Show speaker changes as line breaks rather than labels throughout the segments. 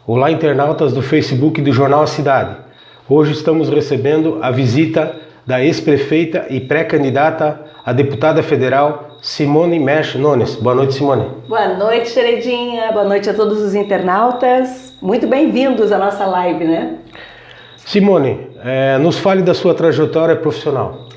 Olá, internautas do Facebook do Jornal A Cidade. Hoje estamos recebendo a visita da ex-prefeita e pré-candidata a deputada federal Simone Mesch Nunes. Boa noite, Simone.
Boa noite, Xeredinha. Boa noite a todos os internautas. Muito bem-vindos à nossa live, né?
Simone, nos fale da sua trajetória profissional.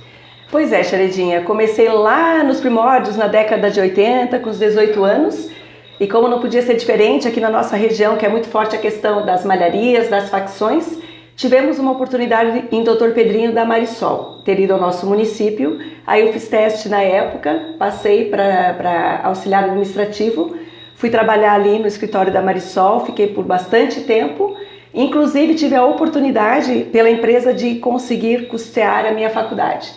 Pois é, Xeredinha. Comecei lá nos primórdios, na década de 80, com os 18 anos. E como não podia ser diferente aqui na nossa região, que é muito forte a questão das malharias, das facções, tivemos uma oportunidade em Dr. Pedrinho da Marisol, ter ido ao nosso município. Aí eu fiz teste na época, passei para auxiliar administrativo, fui trabalhar ali no escritório da Marisol, fiquei por bastante tempo. Inclusive tive a oportunidade pela empresa de conseguir custear a minha faculdade.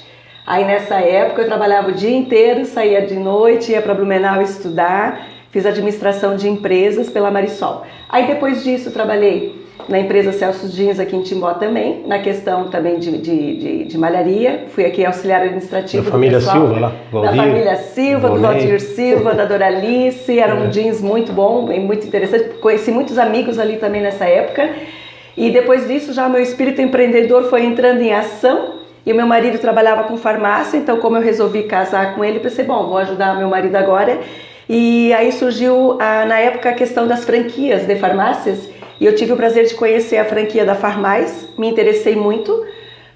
Aí nessa época eu trabalhava o dia inteiro, saía de noite, ia para Blumenau estudar, fiz administração de empresas pela Marisol. Aí depois disso trabalhei na empresa Celso Jeans aqui em Timbó também, na questão também de malharia. Fui aqui auxiliar administrativo
da família Silva lá,
Valdir, da família Silva, do Valdir Silva, da Doralice. Era um jeans muito bom e muito interessante. Conheci muitos amigos ali também nessa época. E depois disso já o meu espírito empreendedor foi entrando em ação. E o meu marido trabalhava com farmácia, então como eu resolvi casar com ele, pensei, bom, vou ajudar meu marido agora. E aí surgiu na época a questão das franquias de farmácias. E eu tive o prazer de conhecer a franquia da Farmais, me interessei muito.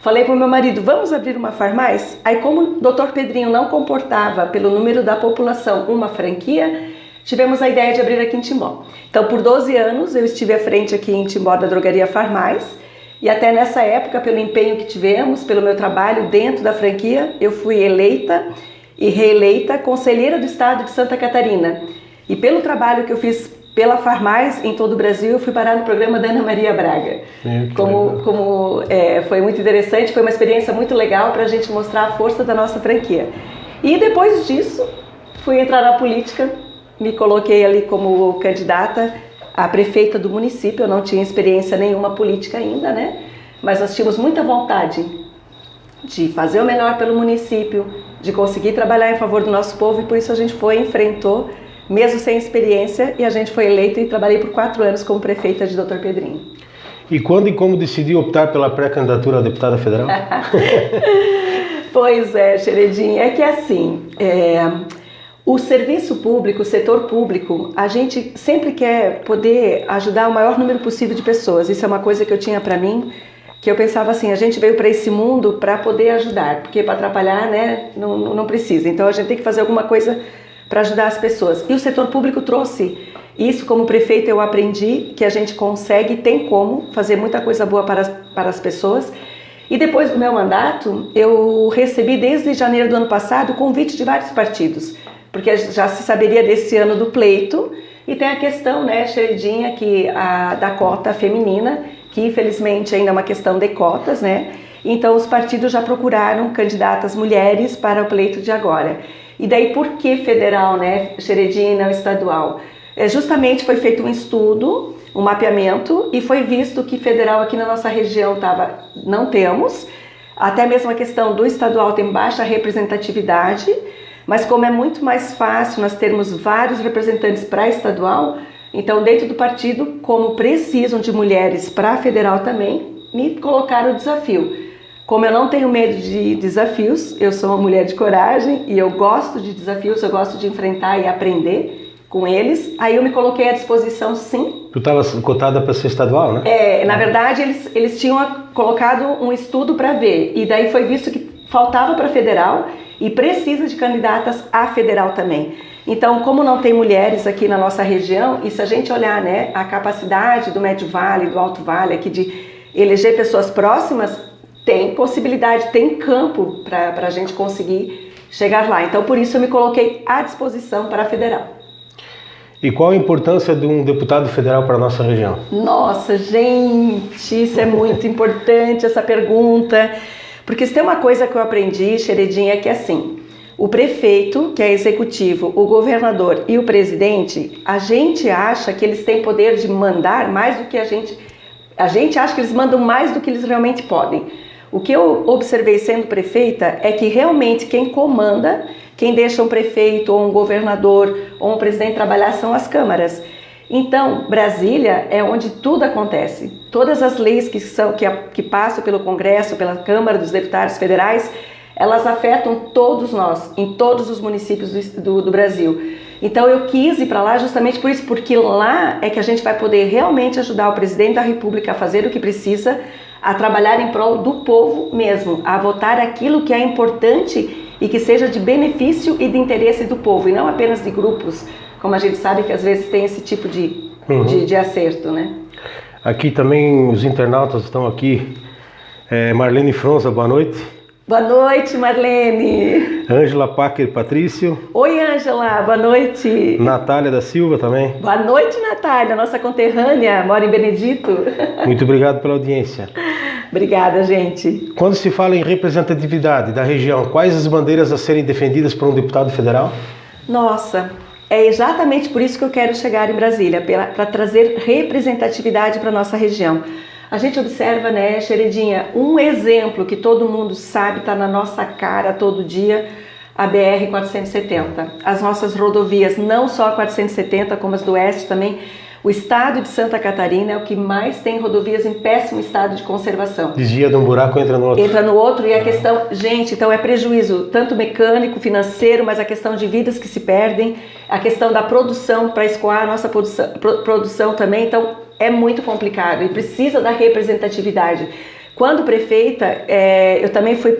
Falei para o meu marido, vamos abrir uma Farmais? Aí como o Dr. Pedrinho não comportava, pelo número da população, uma franquia, tivemos a ideia de abrir aqui em Timbó. Então por 12 anos eu estive à frente aqui em Timbó da drogaria Farmais. E até nessa época, pelo empenho que tivemos, pelo meu trabalho dentro da franquia, eu fui eleita e reeleita conselheira do estado de Santa Catarina. E pelo trabalho que eu fiz pela Farmais em todo o Brasil, eu fui parar no programa da Ana Maria Braga. Foi muito interessante, foi uma experiência muito legal para a gente mostrar a força da nossa franquia. E depois disso, fui entrar na política, me coloquei ali como candidata a prefeita do município. Eu não tinha experiência nenhuma política ainda, né? Mas nós tínhamos muita vontade de fazer o melhor pelo município, de conseguir trabalhar em favor do nosso povo, e por isso a gente enfrentou, mesmo sem experiência, e a gente foi eleita e trabalhei por 4 anos como prefeita de Dr. Pedrinho.
E quando e como decidiu optar pela pré-candidatura a deputada federal?
Pois é, Xeredinha, é que assim... O serviço público, o setor público, a gente sempre quer poder ajudar o maior número possível de pessoas. Isso é uma coisa que eu tinha para mim, que eu pensava assim, a gente veio para esse mundo para poder ajudar, porque para atrapalhar, né, não precisa. Então a gente tem que fazer alguma coisa para ajudar as pessoas. E o setor público trouxe isso. Como prefeito eu aprendi que a gente consegue, tem como fazer muita coisa boa para as pessoas. E depois do meu mandato, eu recebi desde janeiro do ano passado convite de vários partidos, porque já se saberia desse ano do pleito, e tem a questão, né, Xeredinha, da cota feminina, que infelizmente ainda é uma questão de cotas, né? Então os partidos já procuraram candidatas mulheres para o pleito de agora. E daí por que federal, né, Xeredinha, e não estadual? Justamente foi feito um estudo, um mapeamento, e foi visto que federal aqui na nossa região não temos, até mesmo a questão do estadual tem baixa representatividade. Mas como é muito mais fácil nós termos vários representantes para estadual, então dentro do partido, como precisam de mulheres para federal também, me colocaram o desafio. Como eu não tenho medo de desafios, eu sou uma mulher de coragem e eu gosto de desafios, eu gosto de enfrentar e aprender com eles, aí eu me coloquei à disposição, sim.
Tu estava cotada para ser estadual, né?
Na verdade eles tinham colocado um estudo para ver, e daí foi visto que faltava para federal e precisa de candidatas a federal também. Então, como não tem mulheres aqui na nossa região, e se a gente olhar, né, a capacidade do Médio Vale, do Alto Vale aqui de eleger pessoas próximas, tem possibilidade, tem campo para a gente conseguir chegar lá. Então, por isso eu me coloquei à disposição para a federal.
E qual a importância de um deputado federal para a nossa região?
Nossa, gente, isso é muito importante, essa pergunta. Porque se tem uma coisa que eu aprendi, Xeredinha, é que assim, o prefeito, que é executivo, o governador e o presidente, a gente acha que eles têm poder de mandar mais do que a gente acha que eles mandam mais do que eles realmente podem. O que eu observei sendo prefeita é que realmente quem comanda, quem deixa um prefeito ou um governador ou um presidente trabalhar são as câmaras. Então, Brasília é onde tudo acontece. Todas as leis que passam pelo Congresso, pela Câmara dos Deputados Federais, elas afetam todos nós, em todos os municípios do Brasil. Então eu quis ir para lá justamente por isso, porque lá é que a gente vai poder realmente ajudar o presidente da República a fazer o que precisa, a trabalhar em prol do povo mesmo, a votar aquilo que é importante e que seja de benefício e de interesse do povo, e não apenas de grupos, como a gente sabe que às vezes tem esse tipo de acerto, né?
Aqui também os internautas estão aqui. Marlene Fronza, boa noite.
Boa noite, Marlene.
Ângela Packer Patrício.
Oi, Ângela, boa noite.
Natália da Silva também.
Boa noite, Natália, nossa conterrânea, mora em Benedito.
Muito obrigado pela audiência.
Obrigada, gente.
Quando se fala em representatividade da região, quais as bandeiras a serem defendidas por um deputado federal?
Nossa, é exatamente por isso que eu quero chegar em Brasília, para trazer representatividade para a nossa região. A gente observa, né, Xeredinha, um exemplo que todo mundo sabe, está na nossa cara todo dia, a BR-470. As nossas rodovias, não só a 470, como as do Oeste também. O estado de Santa Catarina é o que mais tem rodovias em péssimo estado de conservação.
Desvia de um buraco, entra no outro.
Entra no outro, e a questão, gente, então é prejuízo, tanto mecânico, financeiro, mas a questão de vidas que se perdem, a questão da produção, para escoar a nossa produção também, então é muito complicado e precisa da representatividade. Quando prefeita, eu também fui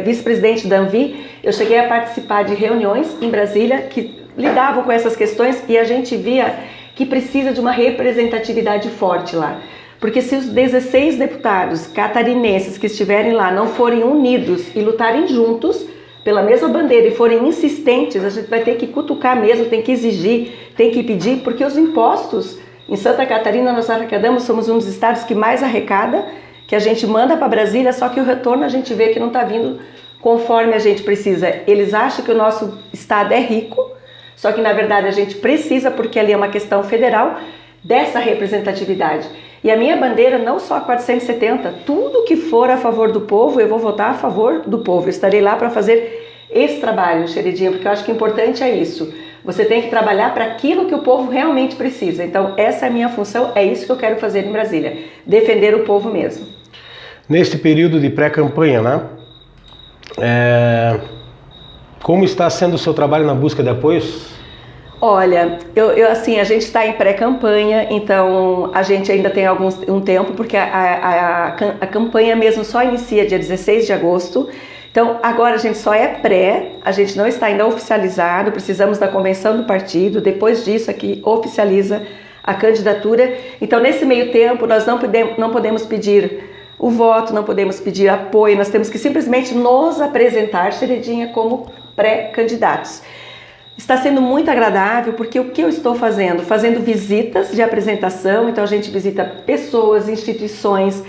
vice-presidente da Anvi, eu cheguei a participar de reuniões em Brasília que lidavam com essas questões e a gente via que precisa de uma representatividade forte lá. Porque se os 16 deputados catarinenses que estiverem lá não forem unidos e lutarem juntos pela mesma bandeira e forem insistentes, a gente vai ter que cutucar mesmo, tem que exigir, tem que pedir, porque os impostos em Santa Catarina nós arrecadamos, somos um dos estados que mais arrecada, que a gente manda para Brasília, só que o retorno a gente vê que não está vindo conforme a gente precisa. Eles acham que o nosso estado é rico, só que na verdade a gente precisa, porque ali é uma questão federal, dessa representatividade. E a minha bandeira, não só a 470, tudo que for a favor do povo, eu vou votar a favor do povo. Eu estarei lá para fazer esse trabalho, Xeredinha, porque eu acho que o importante é isso. Você tem que trabalhar para aquilo que o povo realmente precisa. Então, essa é a minha função, é isso que eu quero fazer em Brasília, defender o povo mesmo.
Neste período de pré-campanha, né? Como está sendo o seu trabalho na busca de apoios?
Olha, assim, a gente está em pré-campanha, então a gente ainda tem um tempo, porque a campanha mesmo só inicia dia 16 de agosto. Então, agora a gente só é pré, a gente não está ainda oficializado, precisamos da convenção do partido, depois disso aqui oficializa a candidatura. Então, nesse meio tempo, nós não podemos pedir o voto, não podemos pedir apoio, nós temos que simplesmente nos apresentar, Xeredinha, como pré-candidatos. Está sendo muito agradável, porque o que eu estou fazendo? Fazendo visitas de apresentação, então a gente visita pessoas, instituições,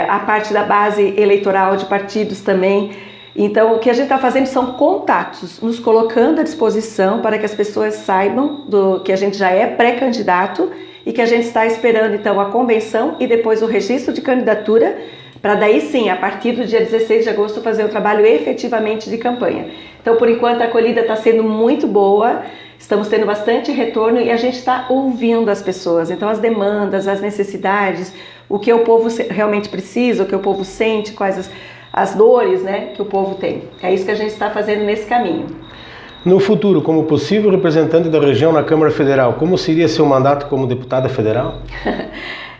a parte da base eleitoral de partidos também. Então o que a gente está fazendo são contatos, nos colocando à disposição para que as pessoas saibam que a gente já é pré-candidato e que a gente está esperando então a convenção e depois o registro de candidatura, para daí sim, a partir do dia 16 de agosto, fazer o trabalho efetivamente de campanha. Então, por enquanto, a acolhida está sendo muito boa, estamos tendo bastante retorno e a gente está ouvindo as pessoas. Então, as demandas, as necessidades, o que o povo realmente precisa, o que o povo sente, quais as dores, né, que o povo tem. É isso que a gente está fazendo nesse caminho.
No futuro, como possível representante da região na Câmara Federal, como seria seu mandato como deputada federal?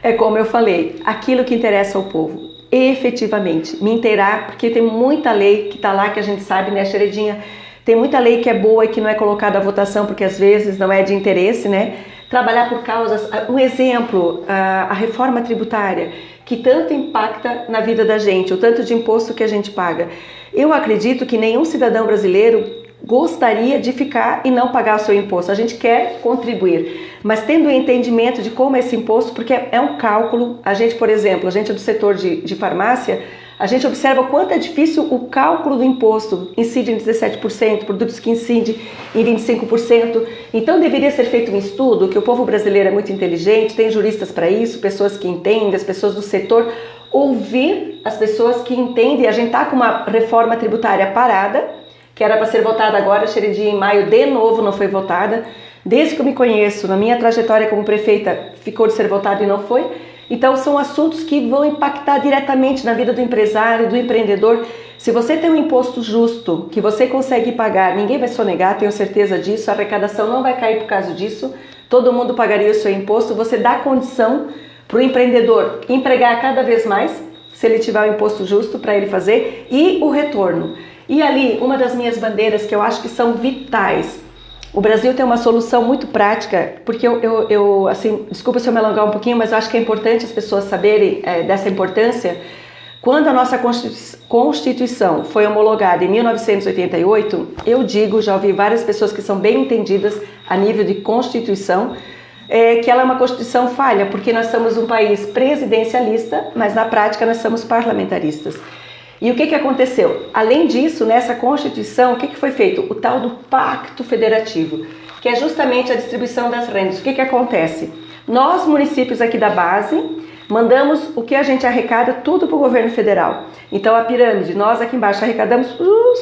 É como eu falei, aquilo que interessa ao povo. Efetivamente, me inteirar, porque tem muita lei que está lá que a gente sabe, né, Xeredinha? Tem muita lei que é boa e que não é colocada à votação porque às vezes não é de interesse, né? Trabalhar por causas, um exemplo, a reforma tributária, que tanto impacta na vida da gente, o tanto de imposto que a gente paga. Eu acredito que nenhum cidadão brasileiro gostaria de ficar e não pagar o seu imposto. A gente quer contribuir, mas tendo o entendimento de como é esse imposto, porque é um cálculo. A gente, por exemplo, a gente é do setor de farmácia, a gente observa o quanto é difícil o cálculo do imposto. Incide em 17%, produtos que incidem em 25%. Então deveria ser feito um estudo, que o povo brasileiro é muito inteligente, tem juristas para isso, pessoas que entendem, as pessoas do setor, ouvir as pessoas que entendem. A gente está com uma reforma tributária parada, que era para ser votada agora, Xeredinha, em maio, de novo não foi votada. Desde que eu me conheço, na minha trajetória como prefeita, ficou de ser votado e não foi. Então são assuntos que vão impactar diretamente na vida do empresário, do empreendedor. Se você tem um imposto justo, que você consegue pagar, ninguém vai sonegar, tenho certeza disso, a arrecadação não vai cair por causa disso, todo mundo pagaria o seu imposto, você dá condição para o empreendedor empregar cada vez mais, se ele tiver o imposto justo para ele fazer, e o retorno. E ali, uma das minhas bandeiras que eu acho que são vitais. O Brasil tem uma solução muito prática, porque assim, desculpa se eu me alongar um pouquinho, mas eu acho que é importante as pessoas saberem dessa importância. Quando a nossa Constituição foi homologada em 1988, eu digo, já ouvi várias pessoas que são bem entendidas a nível de Constituição, que ela é uma Constituição falha, porque nós somos um país presidencialista, mas na prática nós somos parlamentaristas. E o que aconteceu? Além disso, nessa Constituição, o que foi feito? O tal do Pacto Federativo, que é justamente a distribuição das rendas. O que acontece? Nós, municípios aqui da base, mandamos o que a gente arrecada tudo para o governo federal. Então, a pirâmide, nós aqui embaixo arrecadamos,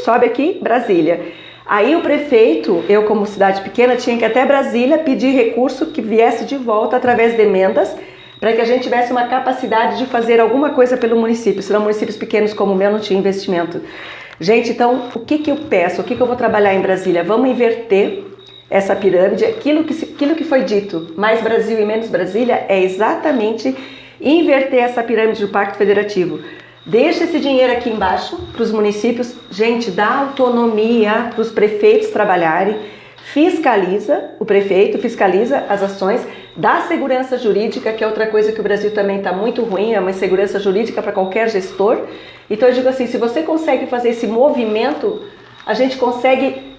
sobe aqui, Brasília. Aí o prefeito, eu como cidade pequena, tinha que ir até Brasília pedir recurso que viesse de volta através de emendas, para que a gente tivesse uma capacidade de fazer alguma coisa pelo município, senão municípios pequenos como o meu não tinham investimento. Gente, então, o que eu peço? O que eu vou trabalhar em Brasília? Vamos inverter essa pirâmide. Aquilo que foi dito, mais Brasil e menos Brasília, é exatamente inverter essa pirâmide do Pacto Federativo. Deixa esse dinheiro aqui embaixo para os municípios. Gente, dá autonomia para os prefeitos trabalharem. Fiscaliza, o prefeito fiscaliza as ações, dá segurança jurídica, que é outra coisa que o Brasil também está muito ruim, é uma insegurança jurídica para qualquer gestor. Então eu digo assim, se você consegue fazer esse movimento, a gente consegue...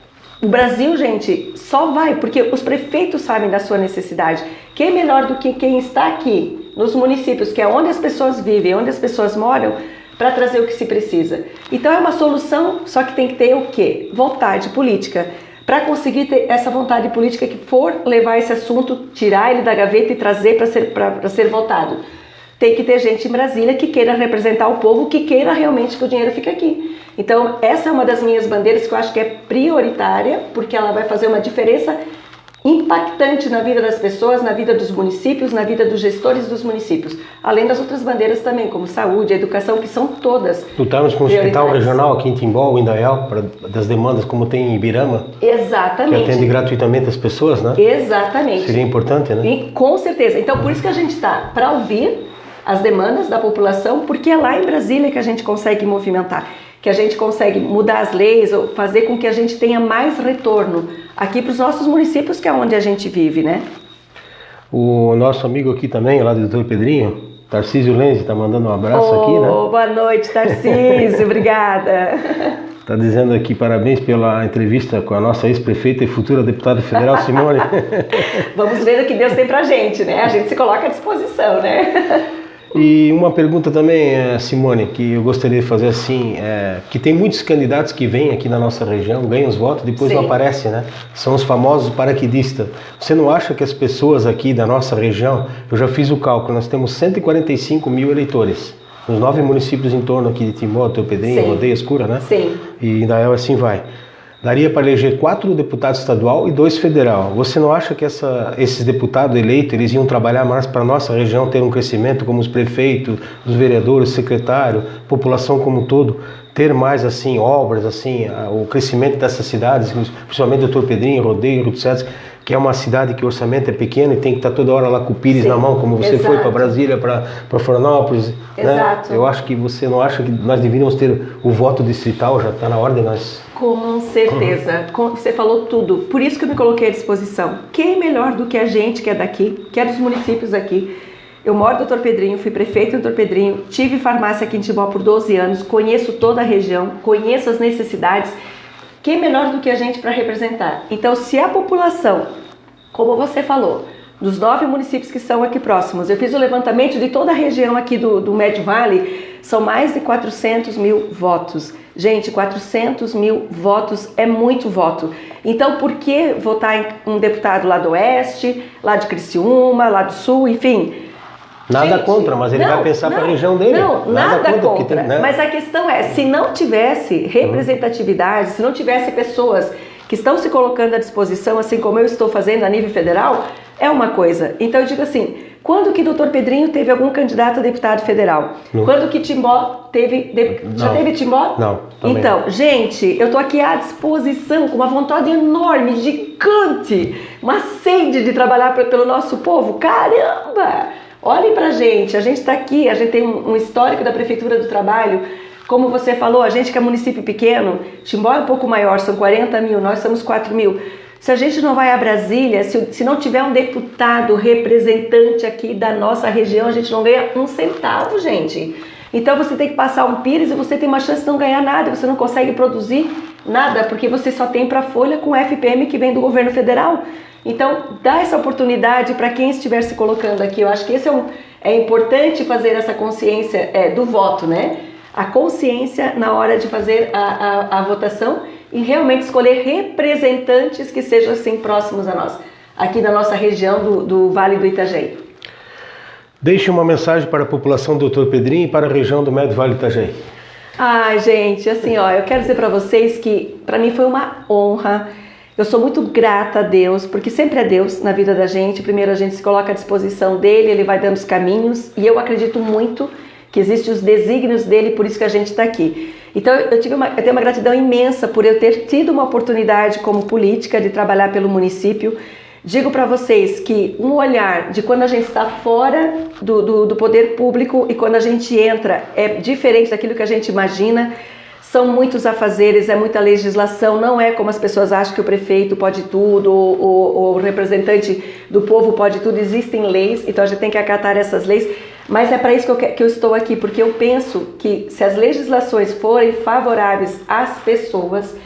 O Brasil, gente, só vai, porque os prefeitos sabem da sua necessidade. Quem é melhor do que quem está aqui, nos municípios, que é onde as pessoas vivem, onde as pessoas moram, para trazer o que se precisa. Então é uma solução, só que tem que ter o quê? Vontade política. Para conseguir ter essa vontade política que for levar esse assunto, tirar ele da gaveta e trazer para ser votado. Tem que ter gente em Brasília que queira representar o povo, que queira realmente que o dinheiro fique aqui. Então, essa é uma das minhas bandeiras que eu acho que é prioritária, porque ela vai fazer uma diferença impactante na vida das pessoas, na vida dos municípios, na vida dos gestores dos municípios. Além das outras bandeiras também, como saúde, educação, que são todas.
Lutamos com o hospital regional aqui em Timbó, em Indaial, das demandas como tem em Ibirama.
Exatamente.
Que atende gratuitamente as pessoas, né?
Exatamente.
Seria importante, né?
E, com certeza. Então, por isso que a gente está para ouvir as demandas da população, porque é lá em Brasília que a gente consegue movimentar, que a gente consegue mudar as leis ou fazer com que a gente tenha mais retorno aqui para os nossos municípios, que é onde a gente vive, né?
O nosso amigo aqui também, lá do Dr. Pedrinho, Tarcísio Lenzi, está mandando um abraço aqui, né?
Boa noite, Tarcísio, obrigada.
Está dizendo aqui parabéns pela entrevista com a nossa ex-prefeita e futura deputada federal, Simone.
Vamos ver o que Deus tem pra gente, né? A gente se coloca à disposição, né?
E uma pergunta também, Simone, que eu gostaria de fazer assim, que tem muitos candidatos que vêm aqui na nossa região, ganham os votos, depois
Sim.
não aparecem, né? São os famosos paraquedistas. Você não acha que as pessoas aqui da nossa região, eu já fiz o cálculo, nós temos 145 mil eleitores, nos 9 municípios em torno aqui de Timbó, Dr. Pedrinho, Rodeias, Cura, né?
Sim.
E Indaial assim vai. Daria para eleger 4 deputados estadual e 2 federal. Você não acha que esses deputados eleitos eles iam trabalhar mais para a nossa região ter um crescimento, como os prefeitos, os vereadores, secretário, população como um todo, ter mais assim obras, assim, o crescimento dessas cidades, principalmente Dr. Pedrinho, Rodeio, etc., que é uma cidade que o orçamento é pequeno e tem que estar toda hora lá com o Pires na mão, como você foi para Brasília, para Florianópolis.
Exato.
Né? Eu acho que você não acha que nós deveríamos ter o voto distrital, já está na hora de nós...
Com certeza, você falou tudo, por isso que eu me coloquei à disposição. Quem melhor do que a gente que é daqui, que é dos municípios aqui? Eu moro no Dr. Pedrinho, fui prefeito do Dr. Pedrinho, tive farmácia aqui em Timbó por 12 anos, conheço toda a região, conheço as necessidades. Quem melhor do que a gente para representar? Então, se a população, como você falou, dos 9 municípios que são aqui próximos, eu fiz o levantamento de toda a região aqui do Médio Vale, são mais de 400 mil votos. Gente, 400 mil votos é muito voto. Então, por que votar em um deputado lá do Oeste, lá de Criciúma, lá do Sul, enfim...
Nada contra, mas ele vai pensar para a região dele.
Não, nada contra.
Tem, né?
Mas a questão é, se não tivesse representatividade, se não tivesse pessoas que estão se colocando à disposição, assim como eu estou fazendo a nível federal, é uma coisa. Então eu digo assim, quando que Dr. Pedrinho teve algum candidato a deputado federal?
Não.
Quando que Timbó teve... Já teve Timbó?
Não. Também.
Então, gente, eu estou aqui à disposição, com uma vontade enorme, gigante, uma sede de trabalhar pelo nosso povo. Caramba! Olhem pra gente, a gente está aqui, a gente tem um histórico da Prefeitura do Trabalho. Como você falou, a gente que é município pequeno, Timbó é um pouco maior, são 40 mil, nós somos 4 mil. Se a gente não vai a Brasília, se não tiver um deputado representante aqui da nossa região, a gente não ganha um centavo, gente. Então você tem que passar um pires e você tem uma chance de não ganhar nada, você não consegue produzir nada, porque você só tem para folha com FPM que vem do governo federal. Então dá essa oportunidade para quem estiver se colocando aqui. Eu acho que esse é importante fazer essa consciência do voto, né? A consciência na hora de fazer a votação e realmente escolher representantes que sejam assim próximos a nós, aqui da nossa região do Vale do Itajaí.
Deixe uma mensagem para a população do Dr. Pedrinho e para a região do Médio Vale do Itajaí.
Ai, gente, assim, ó, eu quero dizer para vocês que para mim foi uma honra. Eu sou muito grata a Deus, porque sempre é Deus na vida da gente. Primeiro a gente se coloca à disposição dele, ele vai dando os caminhos, e eu acredito muito que existem os desígnios dele, por isso que a gente está aqui. Então eu tenho uma gratidão imensa por eu ter tido uma oportunidade como política de trabalhar pelo município. Digo para vocês que um olhar de quando a gente está fora do poder público e quando a gente entra é diferente daquilo que a gente imagina. São muitos afazeres, é muita legislação, não é como as pessoas acham que o prefeito pode tudo, ou o representante do povo pode tudo. Existem leis, então a gente tem que acatar essas leis, mas é para isso que eu estou aqui, porque eu penso que se as legislações forem favoráveis às pessoas,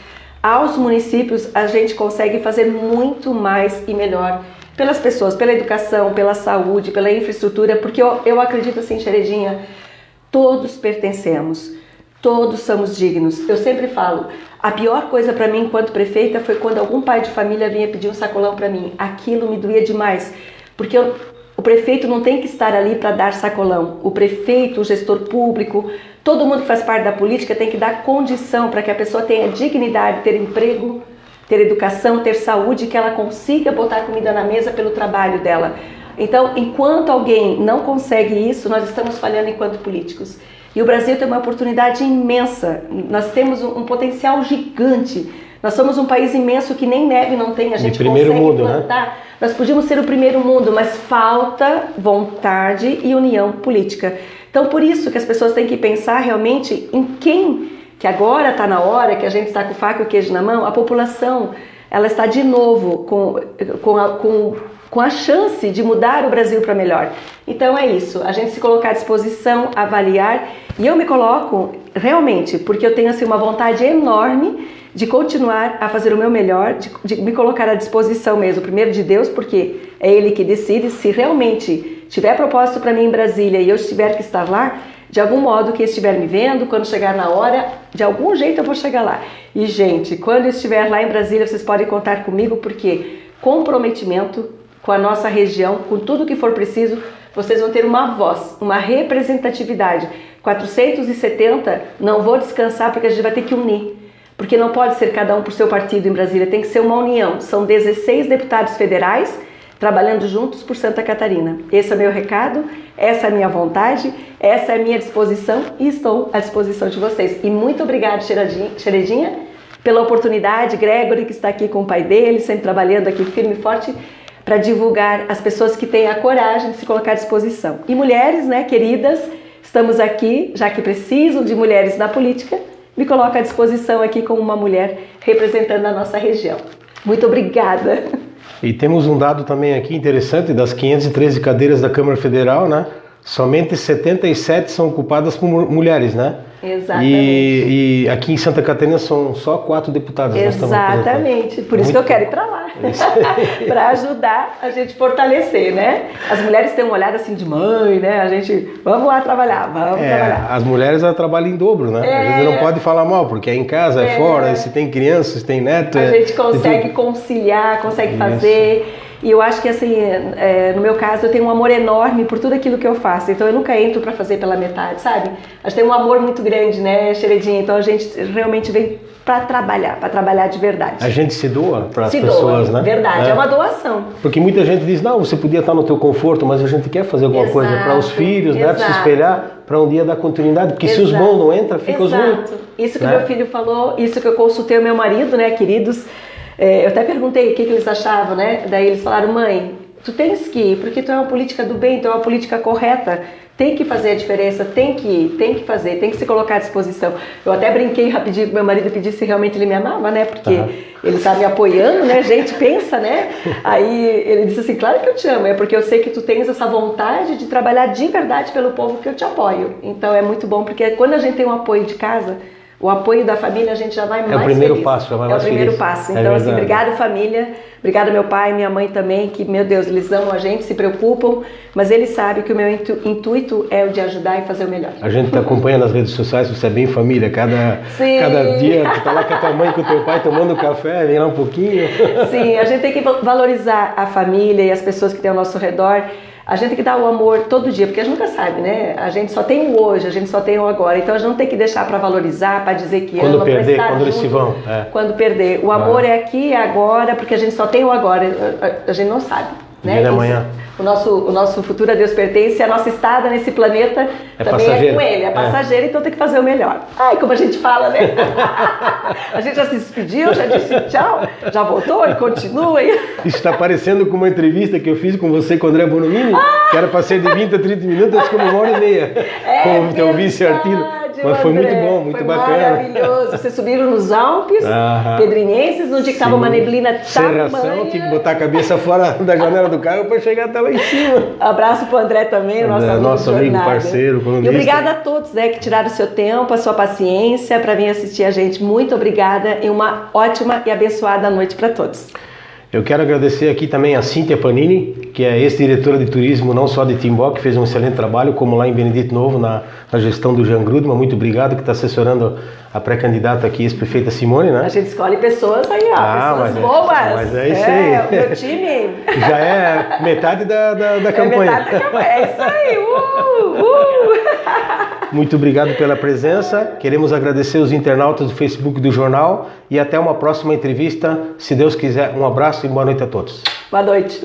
aos municípios, a gente consegue fazer muito mais e melhor pelas pessoas, pela educação, pela saúde, pela infraestrutura, porque eu acredito assim, Xeredinha, todos pertencemos. Todos somos dignos. Eu sempre falo, a pior coisa para mim enquanto prefeita foi quando algum pai de família vinha pedir um sacolão para mim. Aquilo me doía demais, porque o prefeito não tem que estar ali para dar sacolão. O prefeito, o gestor público, todo mundo que faz parte da política tem que dar condição para que a pessoa tenha dignidade, ter emprego, ter educação, ter saúde, que ela consiga botar comida na mesa pelo trabalho dela. Então, enquanto alguém não consegue isso, nós estamos falhando enquanto políticos. E o Brasil tem uma oportunidade imensa, nós temos um potencial gigante, nós somos um país imenso que nem neve não tem, a gente consegue plantar, né? Nós podíamos ser o primeiro mundo, mas falta vontade e união política. Então por isso que as pessoas têm que pensar realmente em quem, que agora está na hora, que a gente está com faca e o queijo na mão, a população, ela está de novo com a chance de mudar o Brasil para melhor. Então é isso, a gente se colocar à disposição, avaliar, e eu me coloco realmente, porque eu tenho assim, uma vontade enorme de continuar a fazer o meu melhor, de me colocar à disposição mesmo, primeiro de Deus, porque é Ele que decide. Se realmente tiver propósito para mim em Brasília e eu tiver que estar lá, de algum modo, quem estiver me vendo, quando chegar na hora, de algum jeito eu vou chegar lá. E gente, quando eu estiver lá em Brasília, vocês podem contar comigo, porque comprometimento com a nossa região, com tudo que for preciso, vocês vão ter uma voz, uma representatividade. 470, não vou descansar porque a gente vai ter que unir. Porque não pode ser cada um por seu partido em Brasília, tem que ser uma união. São 16 deputados federais trabalhando juntos por Santa Catarina. Esse é o meu recado, essa é a minha vontade, essa é a minha disposição e estou à disposição de vocês. E muito obrigada, Xeredinha, pela oportunidade, Gregory, que está aqui com o pai dele, sempre trabalhando aqui firme e forte, para divulgar as pessoas que têm a coragem de se colocar à disposição. E mulheres, né, queridas, estamos aqui, já que precisam de mulheres na política, me coloco à disposição aqui como uma mulher representando a nossa região. Muito obrigada.
E temos um dado também aqui interessante, das 513 cadeiras da Câmara Federal, né? Somente 77 são ocupadas por mulheres, né?
Exatamente.
E aqui em Santa Catarina são só 4 deputadas.
Exatamente. Por isso que eu quero ir para lá. Para ajudar a gente fortalecer, né? As mulheres têm um olhar assim de mãe, né? A gente, vamos lá trabalhar, vamos trabalhar.
As mulheres elas trabalham em dobro, né? A gente não pode falar mal, porque é em casa, é fora, se tem crianças, se tem neto.
A gente consegue conciliar, consegue fazer. E eu acho que, assim, no meu caso, eu tenho um amor enorme por tudo aquilo que eu faço. Então, eu nunca entro para fazer pela metade, sabe? A gente tem um amor muito grande, né, Xeredinha? Então, a gente realmente vem para trabalhar de verdade.
A gente se doa para as pessoas, né?
Verdade, é uma doação.
Porque muita gente diz, não, você podia estar no teu conforto, mas a gente quer fazer alguma coisa para os filhos, né? Para se espelhar, para um dia dar continuidade. Porque se os bons não entram, fica os ruins.
Isso que o meu filho falou, isso que eu consultei o meu marido, né, queridos. Eu até perguntei o que eles achavam, né? Daí eles falaram, mãe, tu tens que ir, porque tu é uma política do bem, tu é uma política correta. Tem que fazer a diferença, tem que ir, tem que fazer, tem que se colocar à disposição. Eu até brinquei rapidinho com meu marido e pedi se realmente ele me amava, né? Porque ele tá me apoiando, né? Gente, pensa, né? Aí ele disse assim, claro que eu te amo, é porque eu sei que tu tens essa vontade de trabalhar de verdade pelo povo que eu te apoio. Então é muito bom, porque quando a gente tem um apoio de casa, o apoio da família, a gente já vai mais feliz.
É o primeiro passo, já vai mais feliz.
É o primeiro passo. Então, assim, obrigada família, obrigada meu pai, minha mãe também, que, meu Deus, eles amam a gente, se preocupam, mas eles sabem que o meu intuito é o de ajudar e fazer o melhor.
A gente te acompanha nas redes sociais, você é bem família, cada dia tu tá lá com a tua mãe, com o teu pai, tomando café, vem lá um pouquinho.
Sim, a gente tem que valorizar a família e as pessoas que tem ao nosso redor. A gente tem que dar o amor todo dia, porque a gente nunca sabe, né? A gente só tem o hoje, a gente só tem o agora. Então a gente não tem que deixar para valorizar, para dizer que
quando
ama,
perder,
quando
junto, eles se vão.
Quando perder. O amor é aqui e agora, porque a gente só tem o agora. A gente não sabe, né?
Dia amanhã.
O nosso futuro a Deus pertence, a nossa estada nesse planeta também é com ele, é passageiro, então tem que fazer o melhor. Ai, como a gente fala, né? A gente já se despediu, já disse tchau, já voltou e continua.
Isso está parecendo com uma entrevista que eu fiz com você, com o André Bonomini, que era para ser de 20 a 30 minutos, ficou 1h30, com o teu vice-artista. Mas foi muito bom, muito bacana.
Maravilhoso. Vocês subiram nos Alpes pedrinhenses, no dia que estava uma neblina
tamanha. Tive que botar a cabeça fora da janela do carro para chegar até lá em cima.
Abraço para o André também, o nosso amigo
parceiro, colunista.
E obrigada a todos, né, que tiraram o seu tempo, a sua paciência para vir assistir a gente. Muito obrigada e uma ótima e abençoada noite para todos.
Eu quero agradecer aqui também a Cíntia Panini, que é ex-diretora de turismo não só de Timbó, que fez um excelente trabalho, como lá em Benedito Novo, na gestão do Jean Grudman. Muito obrigado, que está assessorando a pré-candidata aqui, ex-prefeita Simone, né?
A gente escolhe pessoas aí, pessoas boas.
Mas é isso aí.
O meu time...
Já é metade da campanha.
Metade da campanha, é isso aí.
Muito obrigado pela presença. Queremos agradecer os internautas do Facebook do Jornal e até uma próxima entrevista. Se Deus quiser, um abraço e boa noite a todos.
Boa noite.